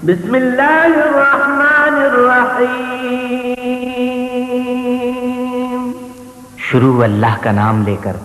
بسم اللہ الرحمن الرحیم۔ شروع اللہ کا نام لے کر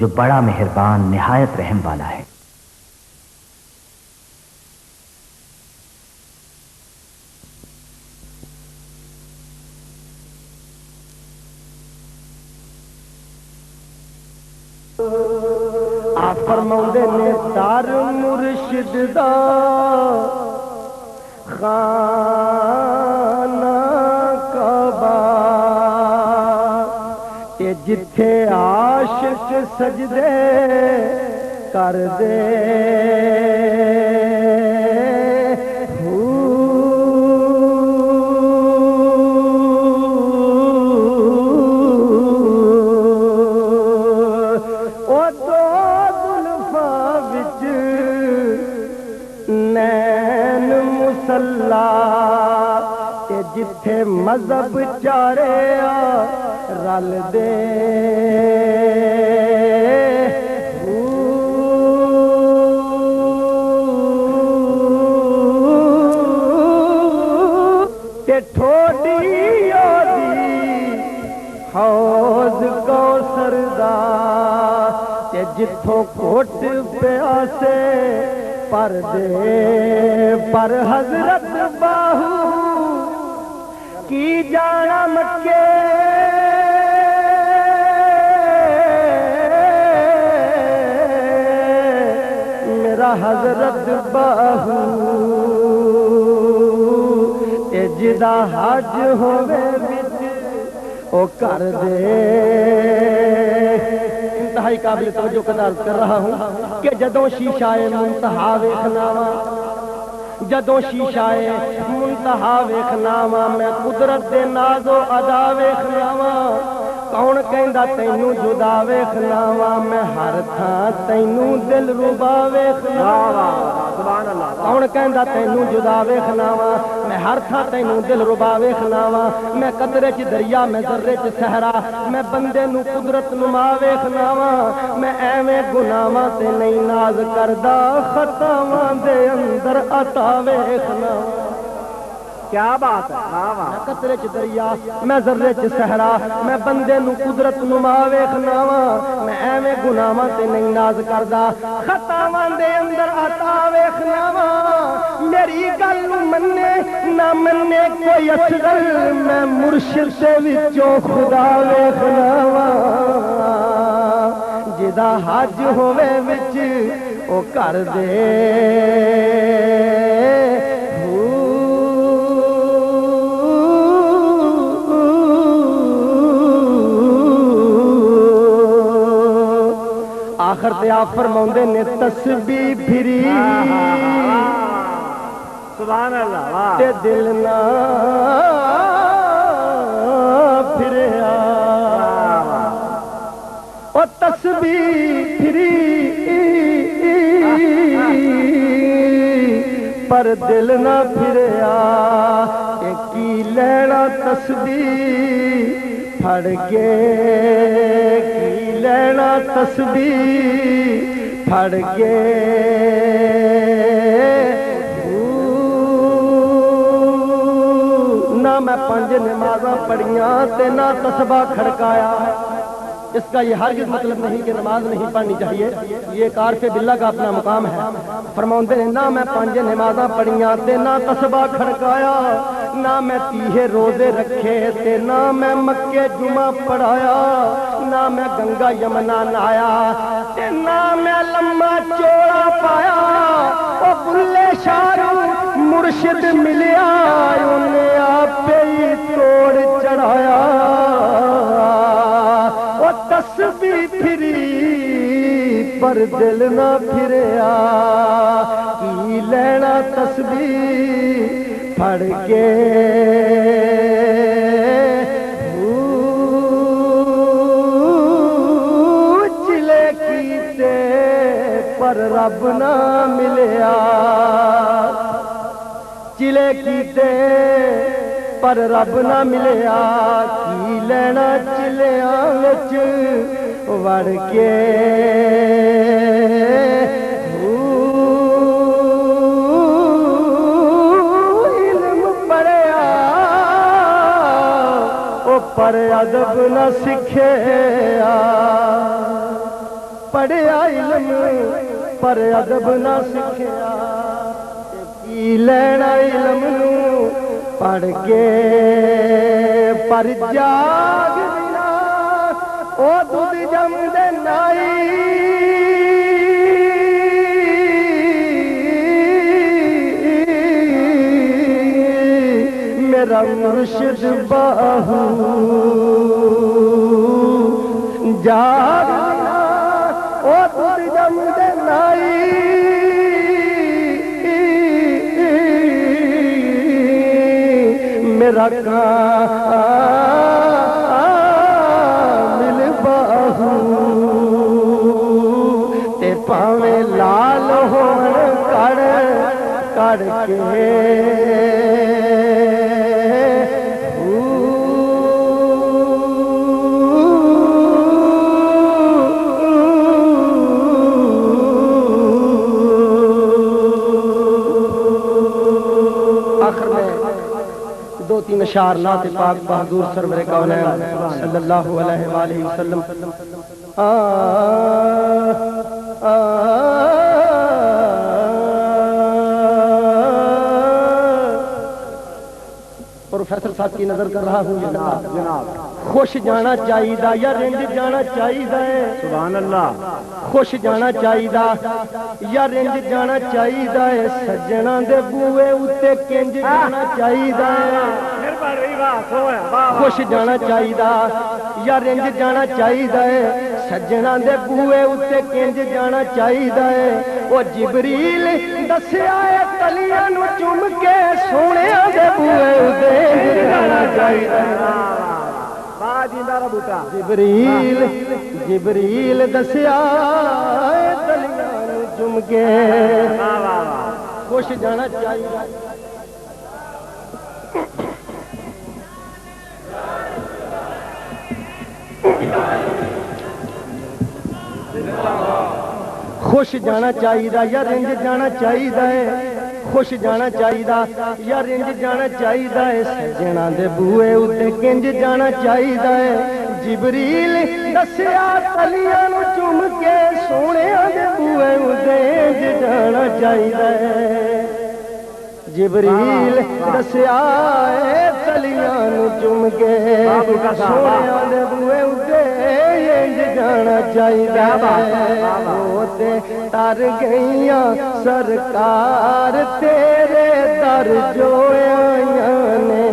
جو بڑا مہربان نہایت رحم والا ہے۔ آپ فرماؤندے نے دار مرشد دا خانہ کعبہ تے جتھے عاشق سجدے کر دے جتھے مذہب چارے رل دے تے ٹھوڈی دی حوض کوثر دا تے جتھوں کھوٹ پیاسے پر دے پر حضرت باہو کی جانا مکے میرا حضرت باہو تے جدا حج ہوے وچ او کر دے۔ انتہائی قابل توجہ کا عرض کر رہا ہوں کہ جدوں شیشہ منتہا ویکھنا وا جدوں شیشہ منتہا ویکھنا وا میں قدرت دے ناز و ادا ویکھنا وا کون کہندا تینوں جدا ویکھنا وا میں ہر تھاں تینوں دل ربا ویکھنا وا سبحان اللہ کون کہندا تینوں جدا ویکھنا وا میں ہر تھاں تینوں دل ربا ویکھنا وا میں قطرے چ دریا میں ذرے چ صحرا میں بندے نو قدرت نما ویکھنا وا میں ایویں گناہاں تے نہیں ناز کردا خطاواں دے اندر عطا ویکھنا کیا بات ہے میں قطرے چ دریا میں ذرے چ صحرا میں بندے نو قدرت نما ویکھنا وا میں ایویں گناہاں تے نہیں ناز کردا خطاواں دے اندر عطا ویکھنا وا میری گل مننے نہ مننے کوئی اصغر میں مرشد دے وچوں خدا ویکھنا وا جدا حج ہوے وچ او کر دے آخر تے آپ فرماؤندے نے تسبیح پھری سبحان اللہ تے دل نہ پھریا او تسبیح پھری پر دل نہ پھریا تے کی لینا تسبیح پھڑ کے کی لینا تسبیح پھڑ کے نہ میں 5 نمازاں پڑھیاں تے نہ تسبیح کھڑکایا۔ اس کا یہ ہرگز مطلب نہیں کہ نماز نہیں پڑھنی چاہیے، یہ ایک عارف باللہ کا اپنا مقام ہے۔ فرماؤندے نے نہ میں 5 نمازاں پڑھیاں تے نہ تسبیح کھڑکایا، نہ میں 30 روزے رکھے تے نہ میں مکے جمعہ پڑھایا، نہ میں گنگا یمنا نہایا تے نہ میں لمبا چوڑا پایا۔ او بلے شارو مرشد ملیا انہیں آپ ہی توڑ چڑھایا۔ او تسبیح پھری پر دل نہ پھریا کی لینا تسبیح پھڑ کے چلے کیتے پر رب نہ ملیا، چلے کیتے پر رب نہ ملیا کی لینا چلیاں وچ وڑ کے پر ادب نہ سکھیا پڑھیا علم پر ادب نہ سکھیا کی لینا علم نو پڑھ کے پر جاگ بنا او دودھ جم دے نائی میرا مرشد باہو جاگ بنا او دودھ جم دے نائی میرا کامل باہو تے پاویں لال ہون کڑ کڑ کے دو تین اشعار نعت پاک بہادور سرور کونین صلی اللہ علیہ وآلہ وسلم پروفیسر صاحب کی نظر کر رہا ہوں جناب خوش جانا چاہیدا یا رنج جانا چاہیدا ہے سبحان اللہ خوش جانا چاہیدا یا رنج جانا چاہیدا ہے سجنا دے بوئے اتے کنج جانا چاہیدا ہے خوش جانا چاہیدا یا رنج جانا چاہیدا ہے سجنا دے بوئے اتے کنج جانا چاہیدا ہے وہ جبریل دسیا ہے کلیاں نو چوم کے سونیا دے بوئے اتے جانا چاہیدا ہے جبریل جبریل دسیا کلیاں نو چوم کے خوش جانا چاہیدا خوش جانا چاہیدا یا رنج جانا چاہیدا ہے خوش جانا چاہیدا یا رنج جانا چاہیدا ہے سجنا دے بوئے اتے کنج جانا چاہیدا ہے جبریل دسیا کلیاں نو چوم کے سونیا دے بوئے اتے کنج جانا چاہیدا ہے جبریل دسیا کلیاں نو چوم کے سونیا دے بوئے اتے جانا چاہیدا ہے تر گئیاں سرکار تیرے در جو آئیاں نے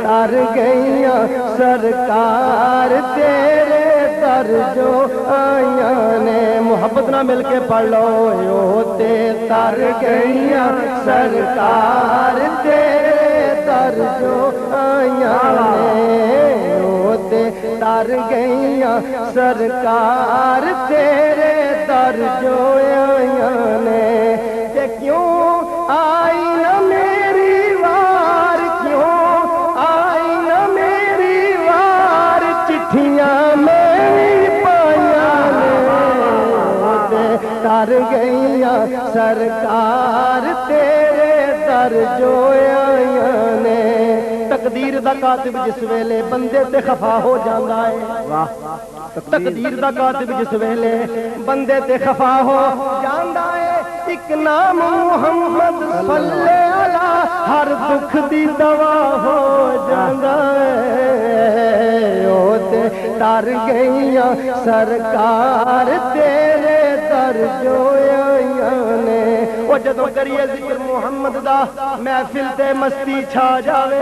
تر گئیاں سرکار تیرے در جو آئیاں نے محبت نہ مل کے پڑھ لو تر گئیاں سرکار تیرے در جو آئیاں نے تر گئیاں سرکار تیرے در جو آئیاں نے کہ کیوں آئی نہ میری وار کیوں آئی نہ میری وار چٹھیاں میری پائیاں نے تر گئیاں سرکار تیرے در جو آئیاں نے تقدیر دا کاتب جس ویلے بندے تے خفا ہو جاندا ہے تقدیر دا کاتب جس ویلے بندے تے خفا ہو جاندا ہے ایک نام محمد صلی علی ہر دکھ دی دوا ہو جاندا ہے او تے تر گئیاں سرکار تیرے در جو آئیاں نے او جدوں کریے ذکر محمد دا محفل تے مستی چھا جاوے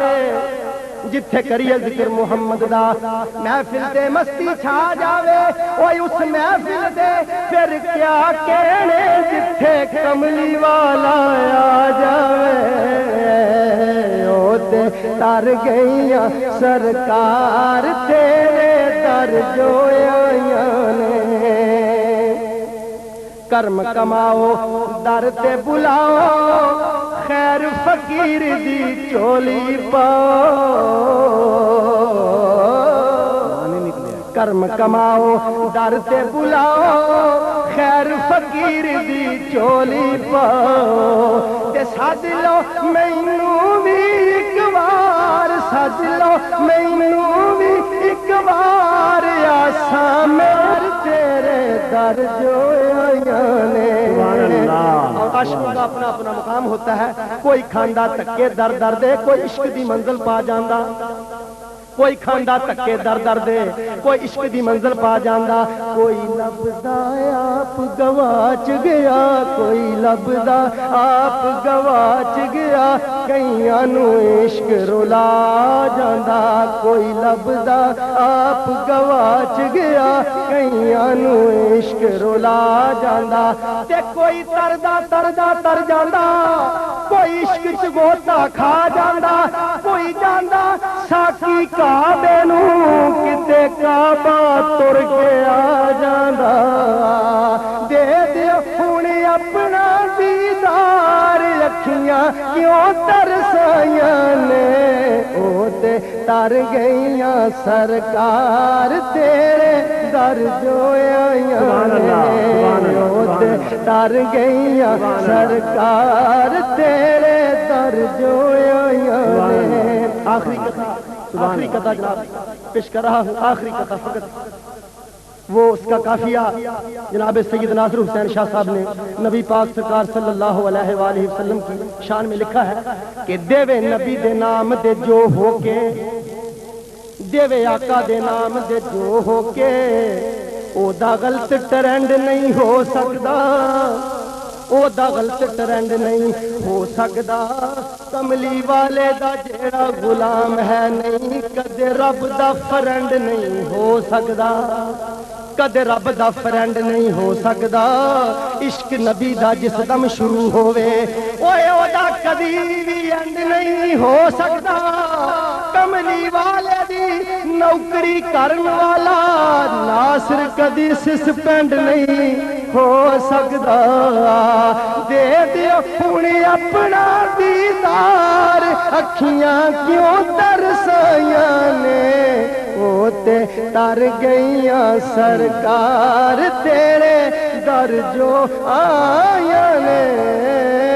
جتھے کریے ذکر محمد دا محفل تے مستی چھا جاوے اوے اس محفل دے پھر کیا کہنے جتھے کملی والا آ جاوے او تے تر گئیاں سرکار تیرے در جو آئیاں نے کرم کماؤ در تے بلاؤ خیر فقیر دی چولی پاؤ کرم کماؤ در تے بلاؤ خیر فقیر دی چولی پاؤ تے سد لو مینوں بھی ایک بار سج لو مینوں بھی ایک بار آساں مہر تیرے در جو آئیاں نے اور عاشقوں کا اپنا اپنا مقام ہوتا ہے کوئی کھاندا تکے در در دے کوئی عشق دی منزل پا جاندا کوئی کھاندا تکے در در دے کوئی عشق دی منزل پا جاندا کوئی لبدا آپ گواچ گیا کوئی لبدا آپ گواچ گیا کئیاں نو عشق رلا جاندا کوئی لبدا آپ گواچ گیا کئیاں نو عشق رلا جاندا تے کوئی تردا تردا تر جاندا کوئی عشق چ گوتا کھا جاندا کوئی جاندا ساکی کعبے نو کتے کعبہ تر کے آ جاندا دے دیو ہن اپنا دیدار اکھیاں کیوں ترسائیاں نے او تے تر گئیاں سرکار تیرے در جو آئیاں نے او تے تر گئیاں سرکار تیرے در جو آئیاں نے آخری قطع جناب پیش کر رہا ہوں آخری قطع فقط وہ اس کا قافیہ جناب سید ناصر حسین شاہ صاحب نے نبی پاک سرکار صلی اللہ علیہ وآلہ وسلم کی شان میں لکھا ہے کہ دیوے نبی دے نام دے جو ہو کے دیوے آقا دے نام دے جو ہو کے او دا غلط ٹرینڈ نہیں ہو سکدا او دا غلط ٹرینڈ نہیں ہو سکدا کملی والے دا جیڑا غلام ہے نہیں کدے رب دا فرینڈ نہیں ہو سکدا کدے رب دا فرینڈ نہیں ہو سکدا عشق نبی دا جس دم شروع ہووے اوے او دا کدی بھی اینڈ نہیں ہو سکدا کملی والے دی نوکری کرن والا ناصر کدی سسپینڈ نہیں ہو سکدا دے دیو ہن اپنا دیدار اکھیاں کیوں ترسائیاں نے او تے تر گئیاں سرکار تیرے در جو آئیاں نے